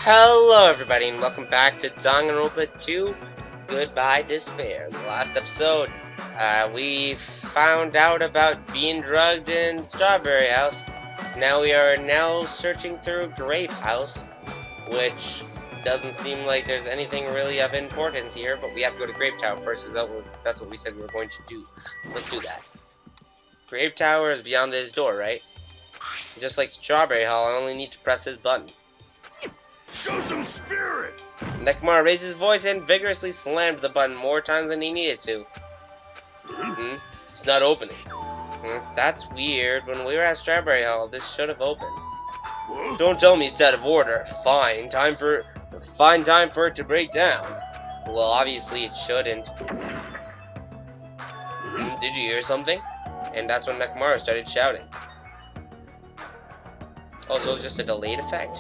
Hello everybody and welcome back to Dangan Ronpa 2 Goodbye Despair. In the last episode, we found out about being drugged in Strawberry House. Now we are searching through Grape House, which doesn't seem like there's anything really of importance here, but we have to go to Grape Tower first, because that's what we said we were going to do. Let's do that. Grape Tower is beyond this door, right? Just like Strawberry Hall, I only need to press this button. Show some spirit! Nekmar raised his voice and vigorously slammed the button more times than he needed to. It's not opening. That's weird. When we were at Strawberry Hall, this should have opened. Don't tell me it's out of order. Fine time for it to break down. Well, obviously it shouldn't. Did you hear something? And that's when Nekmar started shouting. Oh, so it's just a delayed effect?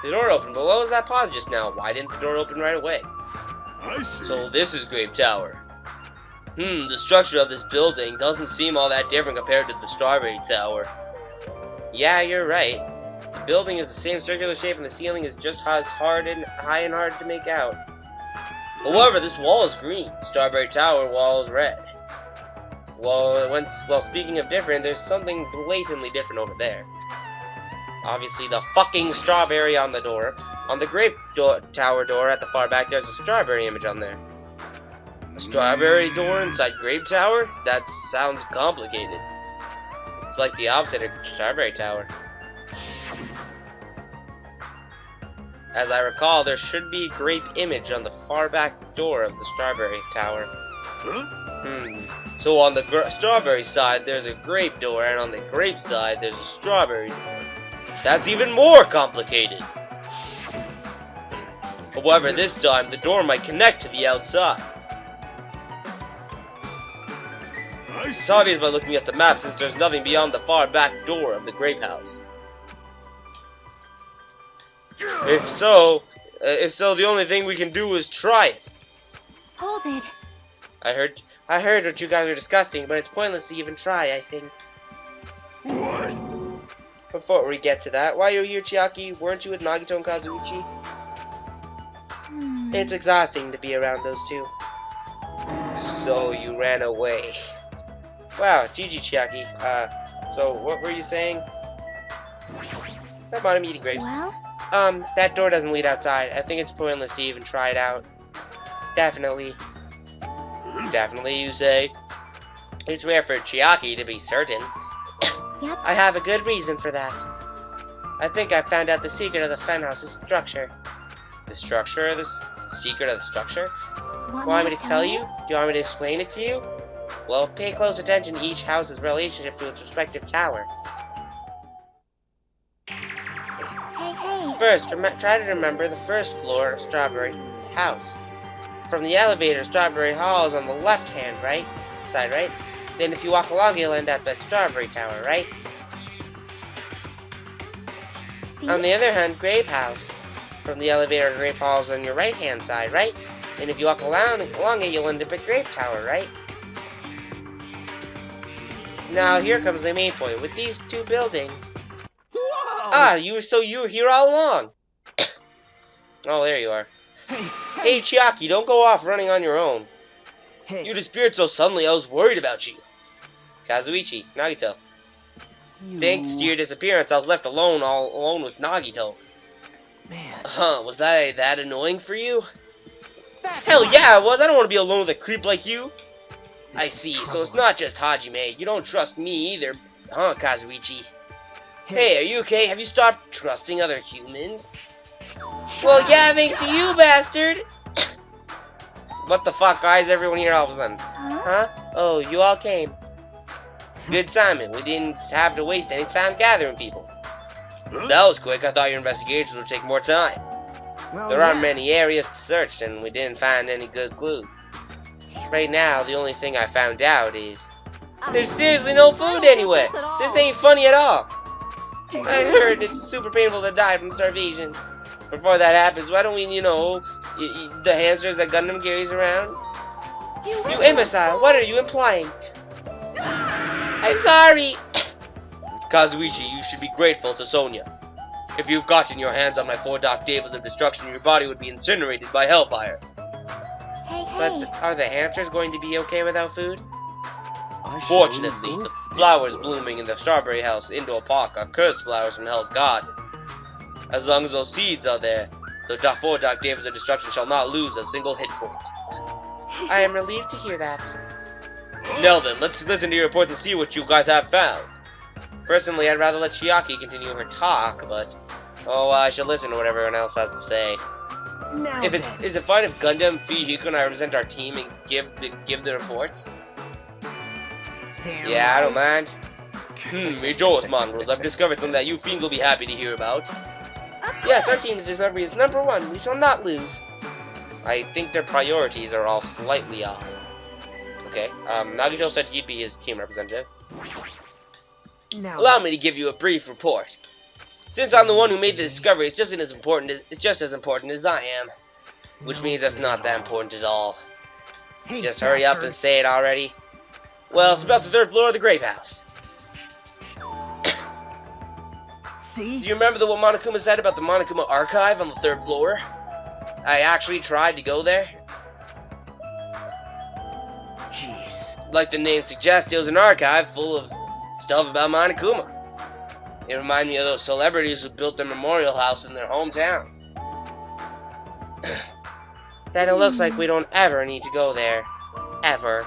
The door opened, but what was that pause just now? Why didn't the door open right away? I see. So this is Grape Tower. The structure of this building doesn't seem all that different compared to the Strawberry Tower. Yeah, you're right. The building is the same circular shape and the ceiling is just as high and hard to make out. However, this wall is green. Strawberry Tower wall is red. Well, speaking of different, there's something blatantly different over there. Obviously, the fucking strawberry on the door. On the Grape Tower door at the far back, there's a strawberry image on there. A strawberry door inside Grape Tower? That sounds complicated. It's like the opposite of Strawberry Tower. As I recall, there should be a grape image on the far back door of the Strawberry Tower. So on the strawberry side, there's a grape door, and on the grape side, there's a strawberry door. That's even more complicated. However, this time, the door might connect to the outside. It's obvious by looking at the map, since there's nothing beyond the far back door of the Grape House. If so, the only thing we can do is try it. Hold it. I heard what you guys were discussing, but it's pointless to even try, I think. What? Before we get to that, why are you here, Chiaki? Weren't you with Nagito and Kazuichi? It's exhausting to be around those two. So you ran away. Wow, GG, Chiaki. So what were you saying? About him eating grapes. Well? That door doesn't lead outside. I think it's pointless to even try it out. Definitely. Definitely, you say? It's rare for Chiaki to be certain. Yep. I have a good reason for that. I think I found out the secret of the funhouse's structure. The structure of the secret of the structure? Want me to tell you? Do you want me to explain it to you? Well, pay close attention to each house's relationship to its respective tower. Hey. First, try to remember the first floor of Strawberry House. From the elevator, Strawberry Hall is on the left-hand side, right? Then if you walk along, you'll end up at Strawberry Tower, right? See? On the other hand, Grape House. From the elevator to Grape Hall is on your right-hand side, right? And if you walk along it, you'll end up at Grape Tower, right? Now, here comes the main point. With these two buildings... Whoa! you were here all along! Oh, there you are. Hey, Chiaki, don't go off running on your own. Hey. You disappeared so suddenly, I was worried about you. Kazuichi, Nagito. Thanks to your disappearance, I was left all alone with Nagito. Man. Was that annoying for you? Hell yeah, it was. I don't want to be alone with a creep like you. I see, so it's not just Hajime. You don't trust me either, huh, Kazuichi? Hey, are you okay? Have you stopped trusting other humans? Well, yeah, thanks to you, bastard! What the fuck, guys? Everyone here all of a sudden. Huh? Oh, you all came. Good timing. We didn't have to waste any time gathering people. That was quick. I thought your investigations would take more time. There aren't many areas to search, and we didn't find any good clues. Right now, the only thing I found out is... there's seriously no food anywhere! This ain't funny at all! I heard it's super painful to die from starvation. Before that happens, why don't we, the hamsters that Gundam carries around? You imbecile, what are you implying? I'm sorry! Kazuichi, you should be grateful to Sonia. If you've gotten your hands on my 4 Dark Devils of Destruction, your body would be incinerated by Hellfire. Hey, hey. But are the hamsters going to be okay without food? I Fortunately, shall the go flowers this way. blooming in the Strawberry House indoor park are cursed flowers from Hell's Garden. As long as those seeds are there, the 4 Dark Devils of Destruction shall not lose a single hit point. I am relieved to hear that. Now then, let's listen to your report and see what you guys have found. Personally, I'd rather let Chiaki continue her talk, but... oh, I shall listen to what everyone else has to say. Now Is then. it fine if Gundam, Fihiko, and I represent our team and give the reports? Damn Yeah, I don't right. mind. Rejoice, mongrels. I've discovered something that you fiends will be happy to hear about. Yes, our team's discovery is number 1. We shall not lose. I think their priorities are all slightly off. Okay, Nagito said he'd be his team representative. Now Allow me to give you a brief report. Since I'm the one who made the discovery, it's just as important as I am. Which means that's not that important at all. Hey, Just hurry up and bastard. say it already. Well, it's about the 3rd floor of the Grape House. See? Do you remember what Monokuma said about the Monokuma Archive on the 3rd floor? I actually tried to go there. Jeez. Like the name suggests, it was an archive full of stuff about Monokuma. It reminded me of those celebrities who built their memorial house in their hometown. Then it looks like we don't ever need to go there. Ever.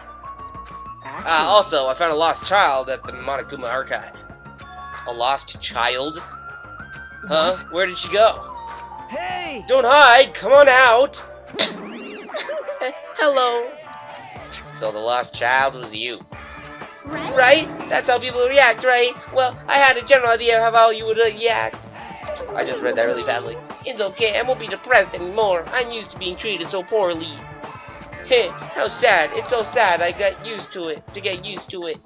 Actually, Also, I found a lost child at the Monokuma Archive. A lost child? Huh? What? Where did she go? hey! Don't hide! Come on out! Hello. So the lost child was you. Right? Right? That's how people react, right? Well, I had a general idea of how you would react. I just read that really badly. It's okay, I won't be depressed anymore. I'm used to being treated so poorly. Heh, how sad. It's so sad I got used to it. To get used to it.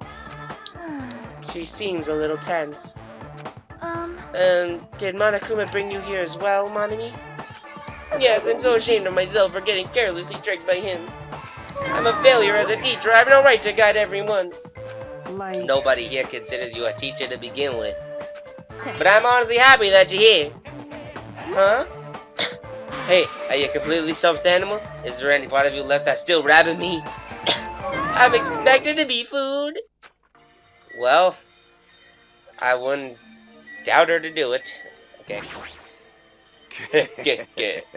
She seems a little tense. Did Monokuma bring you here as well, Monami? Yes, I'm so ashamed of myself for getting carelessly tricked by him. I'm a failure as a teacher. I have no right to guide everyone. Like, Nobody here considers you a teacher to begin with. But I'm honestly happy that you're here. Huh? Hey, are you completely self-standable? Is there any part of you left that's still rabbing me? I'm expected to be food. Well, I wouldn't doubt her to do it. Okay.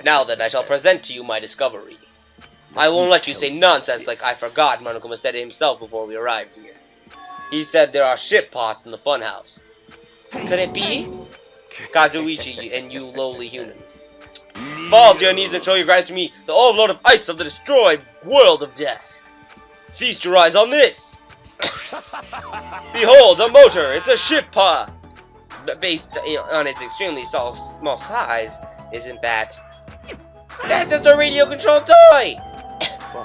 Now then, I shall present to you my discovery. I won't let you say nonsense like I forgot Monokuma said it himself before we arrived here. He said there are ship pots in the funhouse. Could it be? Kazuichi and you lowly humans. Fall to your knees and show your gratitude to me, the overlord of ice of the destroyed world of death. Feast your eyes on this. Behold, a motor. It's a ship pod. Based on its extremely small size, isn't that? That's just a radio-controlled toy!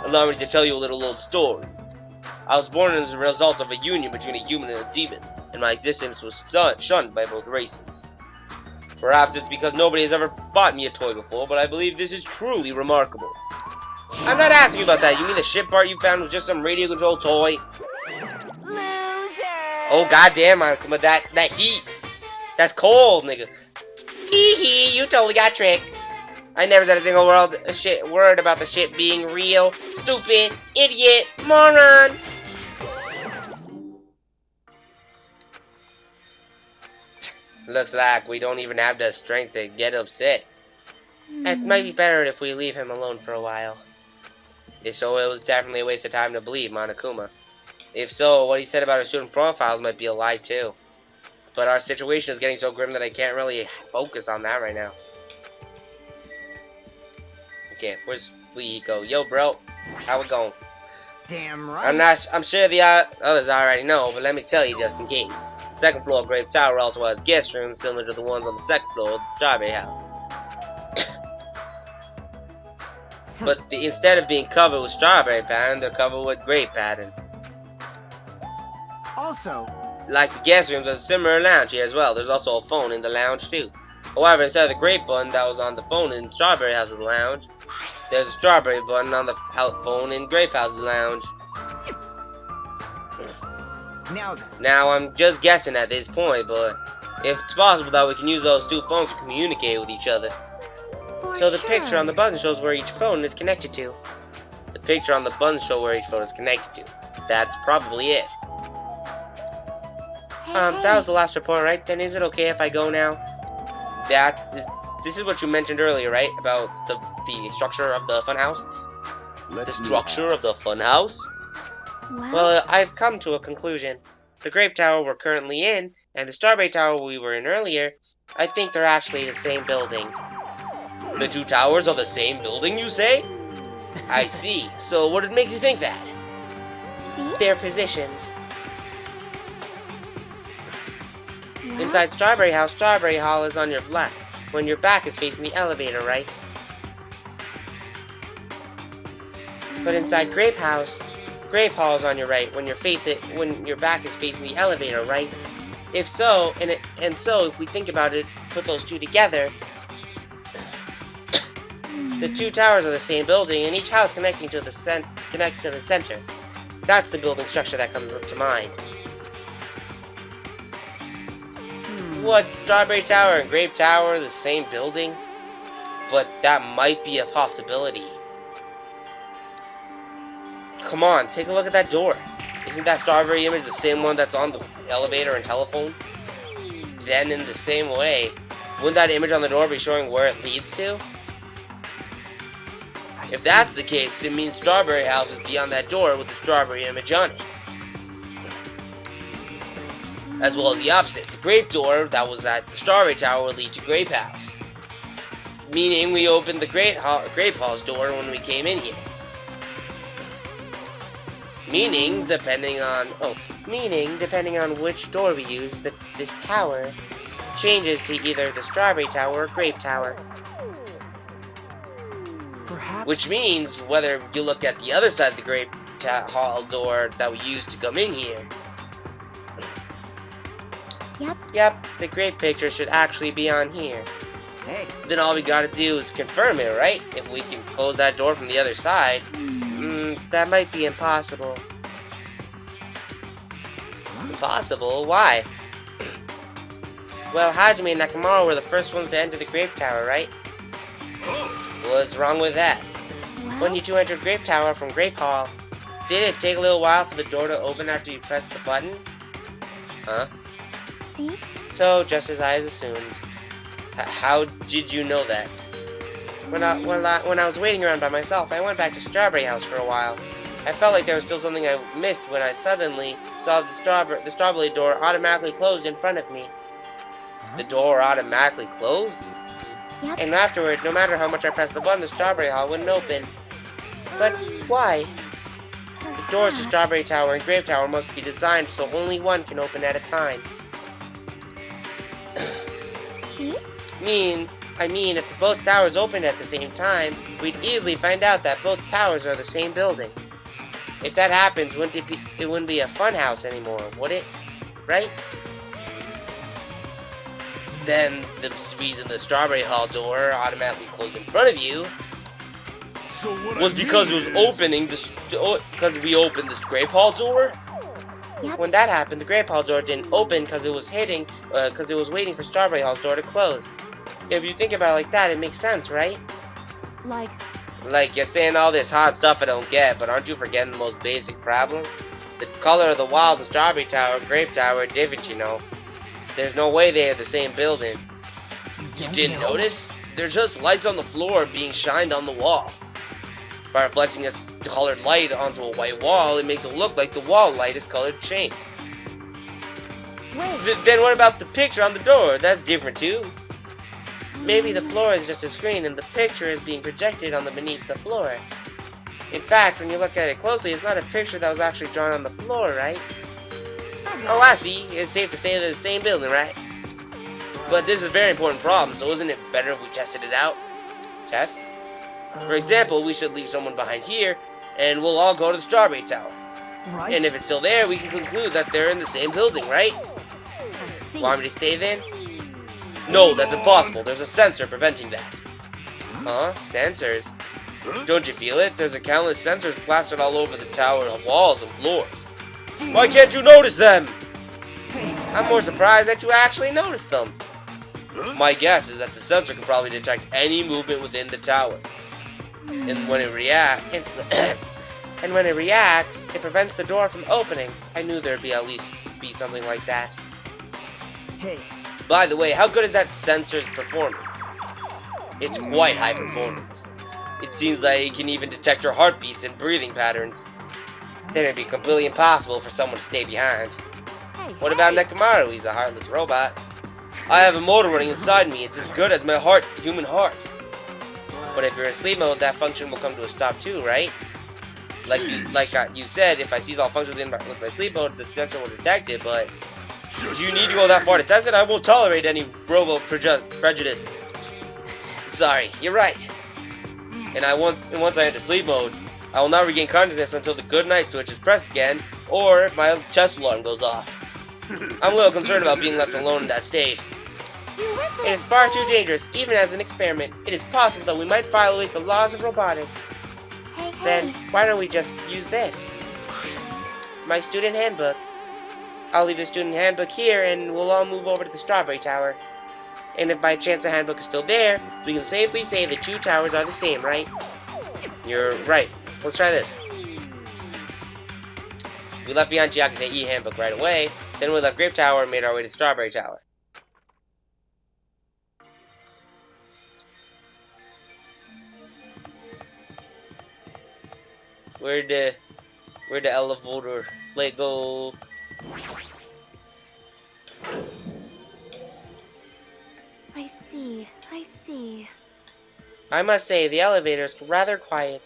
Allow me to tell you a little old story. I was born as a result of a union between a human and a demon, and my existence was shunned by both races. Perhaps it's because nobody has ever bought me a toy before, but I believe this is truly remarkable. I'm not asking you about that. You mean the ship part you found was just some radio-controlled toy? Loser! Oh goddamn, Monokuma, that heat. That's cold, nigga. Hee hee, you totally got tricked. I never said a single word about the ship being real. Stupid, idiot, moron. Looks like we don't even have the strength to get upset. It might be better if we leave him alone for a while. If so, it was definitely a waste of time to believe Monokuma. If so, what he said about our student profiles might be a lie too. But our situation is getting so grim that I can't really focus on that right now. Okay, where's Fihiko? Yo, bro, how it going? damn right. I'm sure the others already know, but let me tell you just in case. The second floor of Grape Tower also has guest rooms similar to the ones on the second floor of the Strawberry House. But instead of being covered with strawberry pattern, they're covered with grape pattern. Also, Like the guest rooms, there's a similar lounge here as well. There's also a phone in the lounge too. However, instead of the grape button that was on the phone in Strawberry House's lounge, there's a strawberry button on the phone in Grape House's lounge. Now then. Now, I'm just guessing at this point, but if it's possible that we can use those two phones to communicate with each other. For So the sure. picture on the button shows where each phone is connected to. The picture on the button shows where each phone is connected to. That's probably it. Hey, That was the last report, right? Then is it okay if I go now? This is what you mentioned earlier, right? About the structure of the funhouse? The structure of the funhouse? Well, I've come to a conclusion. The Grape Tower we're currently in, and the Starbase Tower we were in earlier, I think they're actually the same building. The two towers are the same building, you say? I see. So what makes you think that? See? Their positions. What? Inside Strawberry Hall is on your left, when your back is facing the elevator, right? But inside Grape Hall is on your right, when your back is facing the elevator, right? If so, if we think about it, put those two together, the two towers are the same building, and each house connects to the center. That's the building structure that comes to mind. What, Strawberry Tower and Grape Tower, the same building? But that might be a possibility. Come on, take a look at that door. Isn't that Strawberry image the same one that's on the elevator and telephone? Then in the same way, wouldn't that image on the door be showing where it leads to? If that's the case, it means Strawberry House is beyond that door with the strawberry image on it. As well as the opposite, the Grape door that was at the Strawberry Tower would lead to Grape House. Meaning we opened the Grape Hall's door when we came in here. Meaning, depending on which door we use, this tower changes to either the Strawberry Tower or Grape Tower. Perhaps. Which means, whether you look at the other side of the Grape Hall door that we used to come in here. Yep, the Grape picture should actually be on here. Hey. Then all we gotta do is confirm it, right? If we can close that door from the other side. That might be impossible. Impossible? Why? Well, Hajime and Nakamura were the first ones to enter the Grape Tower, right? What's wrong with that? What? When you two entered Grape Tower from Grape Hall, did it take a little while for the door to open after you pressed the button? Huh? See? So, just as I assumed. How did you know that? When I was waiting around by myself, I went back to Strawberry House for a while. I felt like there was still something I missed when I suddenly saw the strawberry door automatically closed in front of me. The door automatically closed? Yep. And afterward, no matter how much I pressed the button, the Strawberry Hall wouldn't open. But why? The doors to Strawberry Tower and Grape Tower must be designed so only one can open at a time. See? I mean, if both towers opened at the same time, we'd easily find out that both towers are the same building. If that happens, it wouldn't be a funhouse anymore, would it? Right? Then the reason the Strawberry Hall door automatically closed in front of you was because it was opening because we opened this Grape Hall door. Yep. When that happened, the Grape Hall door didn't open because it was waiting for Strawberry Hall's door to close. If you think about it like that, it makes sense, right? Like, You're saying all this hot stuff I don't get, but aren't you forgetting the most basic problem? The color of the walls of Strawberry Tower and Grape Tower are different, you know. There's no way they are the same building. You didn't notice? They're just lights on the floor being shined on the wall. By reflecting a colored light onto a white wall, it makes it look like the wall light is colored chain. wait. Then what about the picture on the door? That's different too. Maybe the floor is just a screen and the picture is being projected on the beneath the floor. In fact, when you look at it closely, it's not a picture that was actually drawn on the floor, right? Oh, I see. It's safe to say they're the same building, right? But this is a very important problem, so isn't it better if we tested it out? Test? For example, we should leave someone behind here, and we'll all go to the Strawberry Tower. Right. And if it's still there, we can conclude that they're in the same building, right? I see. Want me to stay then? No, that's impossible. There's a sensor preventing that. Huh? Sensors? Don't you feel it? There's a countless sensors plastered all over the tower walls and floors. Why can't you notice them? I'm more surprised that you actually noticed them. My guess is that the sensor can probably detect any movement within the tower. And when it reacts, it prevents the door from opening. I knew there'd be at least be something like that. Hey. By the way, how good is that sensor's performance? It's quite high performance. It seems like it can even detect your heartbeats and breathing patterns. Then it'd be completely impossible for someone to stay behind. What about Nekamaru? He's a heartless robot. I have a motor running inside me. It's as good as my human heart. But if you're in sleep mode, that function will come to a stop too, right? Like you said, if I cease all functions with my sleep mode, the sensor will detect it, but if you need to go that far to test it, I won't tolerate any prejudice. Sorry, you're right. And once I enter sleep mode, I will not regain consciousness until the good night switch is pressed again, or my chest alarm goes off. I'm a little concerned about being left alone in that state. It is far too dangerous, even as an experiment. It is possible that we might violate the laws of robotics. Then, why don't we just use this? My student handbook. I'll leave the student handbook here, and we'll all move over to the Strawberry Tower. And if by chance the handbook is still there, we can safely say the two towers are the same, right? You're right. Let's try this. We left behind Chiaku's E handbook right away, then we left Grape Tower and made our way to Strawberry Tower. Where'd the elevator let go? I see. I must say, the elevator is rather quiet.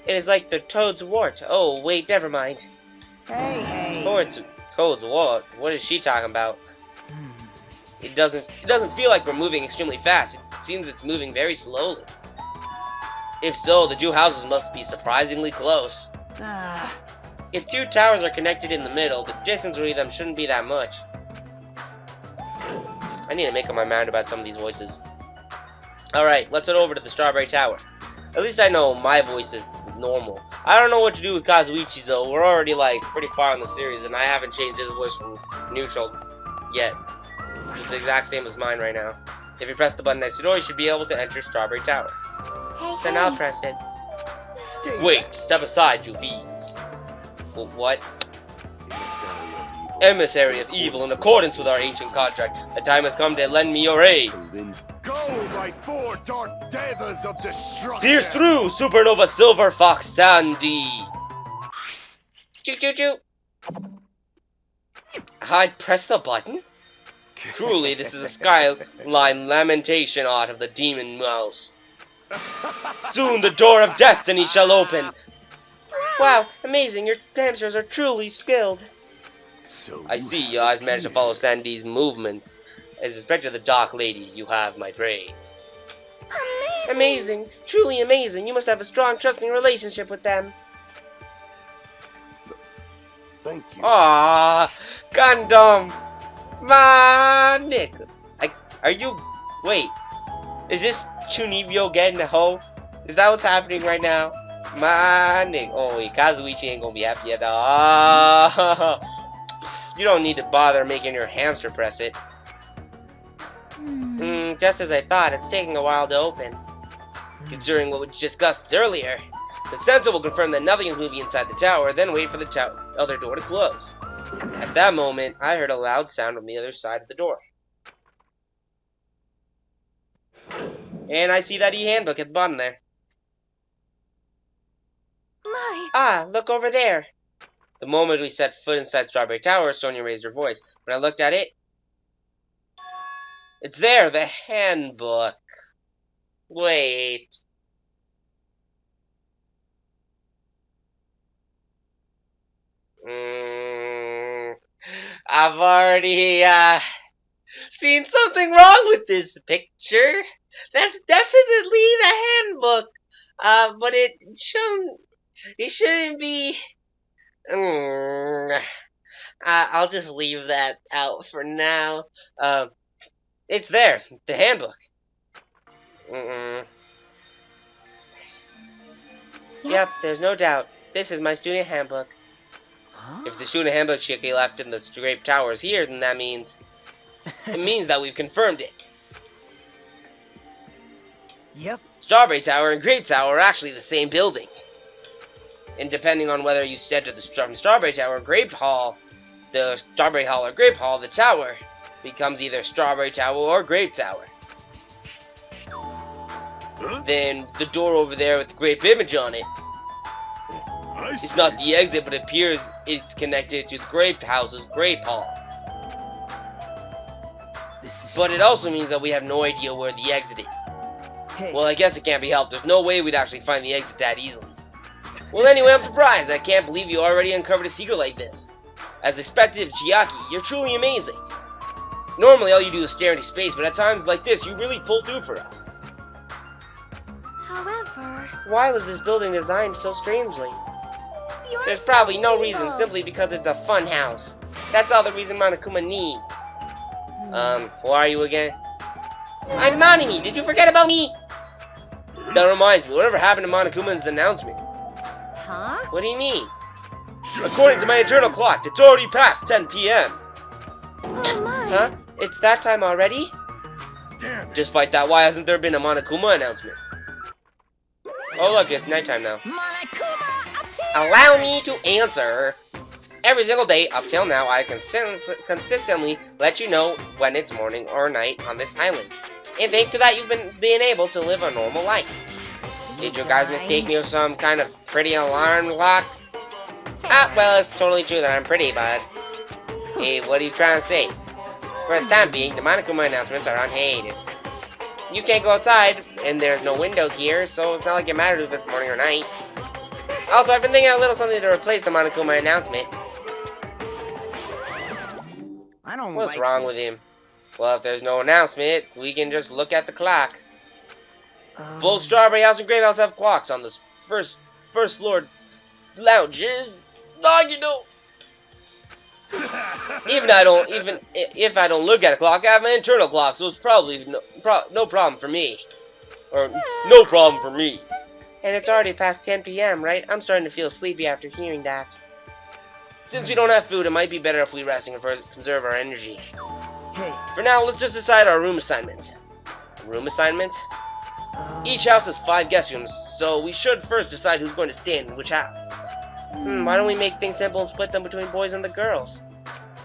It is like the Toad's Wart. Oh, wait, never mind. Hey. Toad's Wart? What is she talking about? It doesn't feel like we're moving extremely fast. It seems it's moving very slowly. If so, the two houses must be surprisingly close. If two towers are connected in the middle, the distance between them shouldn't be that much. I need to make up my mind about some of these voices. Alright, let's head over to the Strawberry Tower. At least I know my voice is normal. I don't know what to do with Kazuichi though. We're already like pretty far in the series and I haven't changed his voice from neutral yet. It's the exact same as mine right now. If you press the button next to the door, you should be able to enter Strawberry Tower. Then I'll press it. Wait, step aside, you thieves. Well, what? Emissary of evil, in accordance with our ancient contract, the time has come to lend me your aid. Go, my four dark devils of destruction! Pierce through, Supernova Silver Fox Sandy! Choo choo choo! I press the button? Truly, this is a skyline lamentation art of the demon mouse. Soon the door of destiny shall open. Wow, amazing, your hamsters are truly skilled. So I see you guys managed to follow Sandy's movements. As respect to the Dark Lady, you have my praise. Amazing, truly amazing. You must have a strong, trusting relationship with them. Thank you. Ah, Gundam, Nick. Are you? Wait, is this Chunibyo getting a hoe? Is that what's happening right now? Nick. Oh wait, Kazuichi ain't gonna be happy at all. You don't need to bother making your hamster press it. Just as I thought, it's taking a while to open. Considering what we discussed earlier, the sensor will confirm that nothing is moving inside the tower, then wait for the other door to close. At that moment, I heard a loud sound from the other side of the door. And I see that e-handbook at the bottom there. Ah, look over there. The moment we set foot inside Strawberry Tower, Sonia raised her voice. When I looked at it, it's there, the handbook. Wait. I've already, seen something wrong with this picture. That's definitely the handbook. But it shouldn't be. I'll just leave that out for now. It's there, the handbook. Yep, there's no doubt. This is my student handbook. If the student handbook chick left in the Grape Tower is here, then that means... it means that we've confirmed it. Yep. Strawberry Tower and Grape Tower are actually the same building. And depending on whether you enter from Strawberry Tower or Grape Hall, the Strawberry Hall or Grape Hall, the tower becomes either Strawberry Tower or Grape Tower. Then the door over there with the grape image on it, it's not the exit, but it appears it's connected to the Grape House's Grape Hall. But it also means that we have no idea where the exit is. Hey. Well, I guess it can't be helped. There's no way we'd actually find the exit that easily. Well, anyway, I'm surprised. I can't believe you already uncovered a secret like this. As expected of Chiaki, you're truly amazing. Normally, all you do is stare into space, but at times like this, you really pull through for us. However, Why was this building designed so strangely? you're There's so probably no reason, evil. simply because it's a fun house. That's all the reason Monokuma needs. Who are you again? I'm Monimi! Did you forget about me? That reminds me, whatever happened to Monokuma's announcement? Huh? What do you mean? According to my internal clock, it's already past 10 p.m. Oh my. Huh? It's that time already? Damn it. Despite that, why hasn't there been a Monokuma announcement? Oh look, it's nighttime now. Monokuma appear! Allow me to answer. Every single day up till now, I consistently let you know when it's morning or night on this island. And thanks to that, you've been able to live a normal life. Did you guys mistake me with some kind of pretty alarm clock? Ah, well, it's totally true that I'm pretty, but... Hey, what are you trying to say? For the time being, the Monokuma announcements are on hiatus. You can't go outside, and there's no windows here, so it's not like it matters if it's morning or night. Also, I've been thinking of a little something to replace the Monokuma announcement. I don't What's like wrong this. with him? Well, if there's no announcement, we can just look at the clock. Both Strawberry House and Grape House have clocks on the first floor lounges. Oh, you know. Even if I don't look at a clock, I have an internal clock, so it's probably no problem for me. Or no problem for me. And it's already past 10 p.m., right? I'm starting to feel sleepy after hearing that. Since we don't have food, it might be better if we rest and conserve our energy. Hey. For now, let's just decide our room assignment. Room assignment? Each house has 5 guest rooms, so we should first decide who's going to stay in which house. Why don't we make things simple and split them between boys and the girls?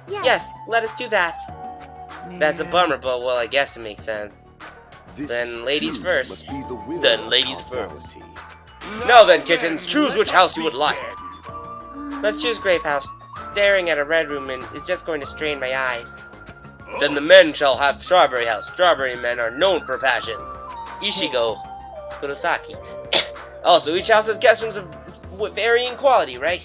Yes, let us do that. That's a bummer, but well, I guess it makes sense. Then ladies first. Then ladies first. Now then, kittens, choose which house you would like. Let's choose Grape House. Staring at a red room is just going to strain my eyes. Then the men shall have Strawberry House. Strawberry men are known for passion. Ishigo Kurosaki. Also, each house has guest rooms of varying quality, right?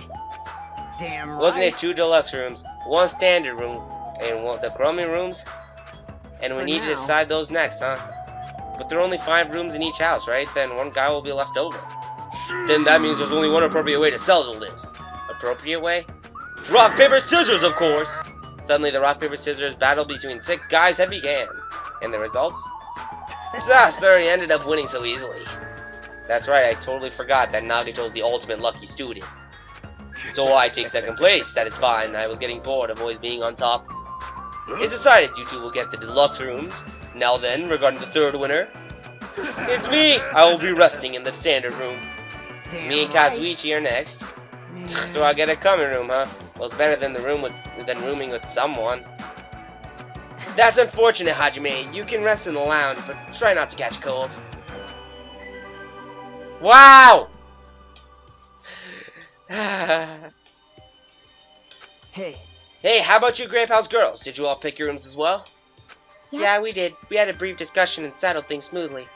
Damn right. Wasn't it 2 deluxe rooms, 1 standard room, and the crummy rooms? And we For need to now. decide those next, huh? But there are only 5 rooms in each house, right? Then 1 guy will be left over. Then that means there's only 1 appropriate way to sell this. Appropriate way? Rock, paper, scissors, of course! Suddenly the rock, paper, scissors battle between 6 guys had began. And the results? Sorry, ended up winning so easily. That's right, I totally forgot that Nagato's the ultimate lucky student. So I take 2nd place, that is fine. I was getting bored of always being on top. It's decided you 2 will get the deluxe rooms. Now then, regarding the 3rd winner, it's me! I will be resting in the standard room. Damn Me and right. Kazuichi are next. So I get a common room, huh? Well, it's better than rooming with someone. That's unfortunate, Hajime. You can rest in the lounge, but try not to catch cold. Wow! Hey. Hey, how about you Grape House girls? Did you all pick your rooms as well? Yep. Yeah, we did. We had a brief discussion and settled things smoothly.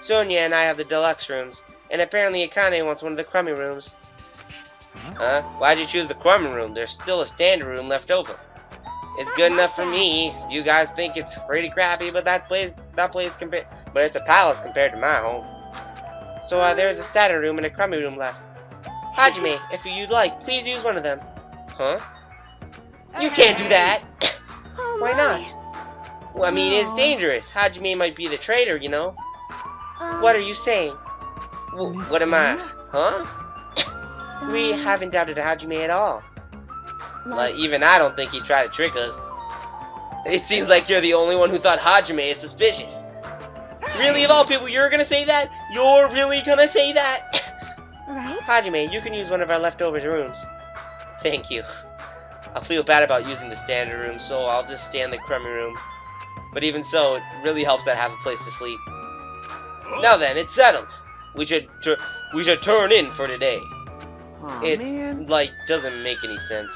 Sonia and I have the deluxe rooms, and apparently Akane wants one of the crummy rooms. Huh? Why'd you choose the crummy room? There's still a standard room left over. It's good enough for me. You guys think it's pretty crappy, but but it's a palace compared to my home. So there's a standard room and a crummy room left. Hajime, if you'd like, please use one of them. Huh? You can't do that. Oh, Why not? Well, I mean, it's dangerous. Hajime might be the traitor, you know. What are you saying? What am I? Huh? We haven't doubted Hajime at all. Like, even I don't think he tried to trick us. It seems like you're the only one who thought Hajime is suspicious. Really, of all people, you're gonna say that? You're really gonna say that? Right? Hajime, you can use one of our leftovers rooms. Thank you. I feel bad about using the standard room, so I'll just stay in the crummy room. But even so, it really helps that I have a place to sleep. Now then, it's settled. We should turn in for today. Aw, It, man. like, doesn't make any sense.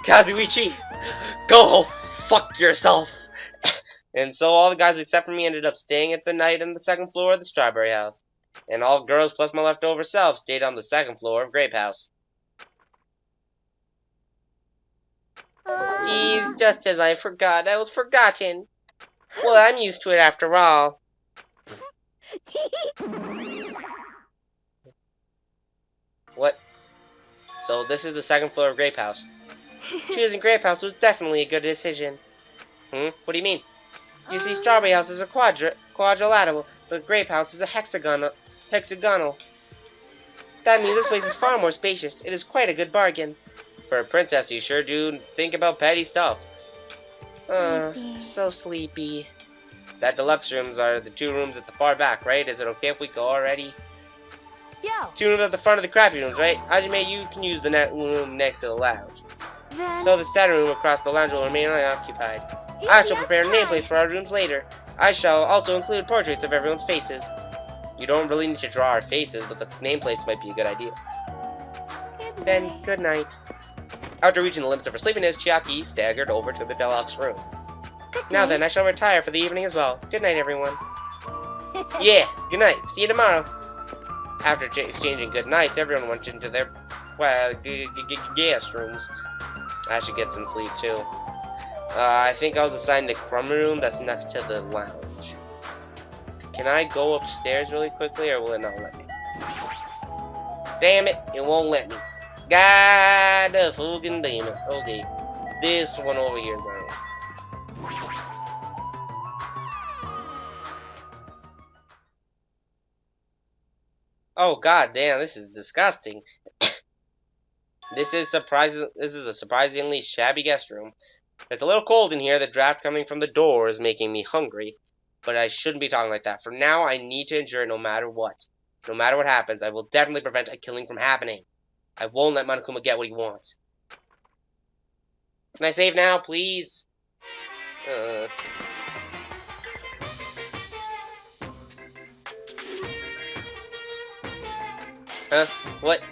Kazuichi, go fuck yourself. And so all the guys except for me ended up staying at the night on the second floor of the Strawberry House. And all girls plus my leftover self stayed on the second floor of Grape House. Geez, just as I forgot, I was forgotten. Well, I'm used to it after all. What? So this is the second floor of Grape House. Choosing Grape House was definitely a good decision. What do you mean? You see, Strawberry House is a quadrilateral, but Grape House is a hexagonal. That means this place is far more spacious. It is quite a good bargain. For a princess, you sure do think about petty stuff. So sleepy. That deluxe rooms are the two rooms at the far back, right? Is it okay if we go already? Yo. Two rooms at the front of the crappy rooms, right? Hajime, you can use the room next to the lounge. Then. So the standard room across the lounge will remain unoccupied. I shall prepare nameplates for our rooms later. I shall also include portraits of everyone's faces. You don't really need to draw our faces, but the nameplates might be a good idea. Then, good night. After reaching the limits of her sleepiness, Chiaki staggered over to the deluxe room. Now then, I shall retire for the evening as well. Good night, everyone. Yeah, good night. See you tomorrow. After exchanging good nights, everyone went into their, guest rooms. I should get some sleep, too. I think I was assigned the crummy room that's next to the lounge. Can I go upstairs really quickly, or will it not let me? Damn it, it won't let me. God fucking damn it. Okay, this one over here is my room. Oh god damn, this is disgusting. This is a surprisingly shabby guest room. It's a little cold in here. The draft coming from the door is making me hungry. But I shouldn't be talking like that. For now, I need to endure it no matter what. No matter what happens, I will definitely prevent a killing from happening. I won't let Monokuma get what he wants. Can I save now, please? Huh? What?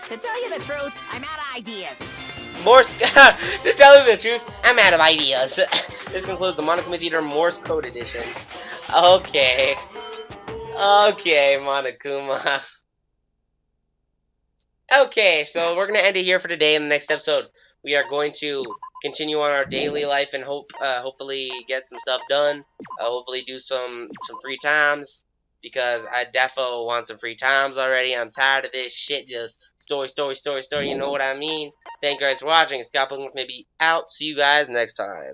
To tell you the truth, I'm out of ideas. Morse. To tell you the truth, I'm out of ideas. This concludes the Monokuma Theater Morse Code Edition. Okay. Okay, Monokuma. Okay, so we're gonna end it here for today. In the next episode, we are going to continue on our daily life and hopefully get some stuff done. Hopefully do some free times. Because I defo want some free times already. I'm tired of this shit. Just story. You know what I mean? Thank you guys for watching. Scott Pilgrim may be out. See you guys next time.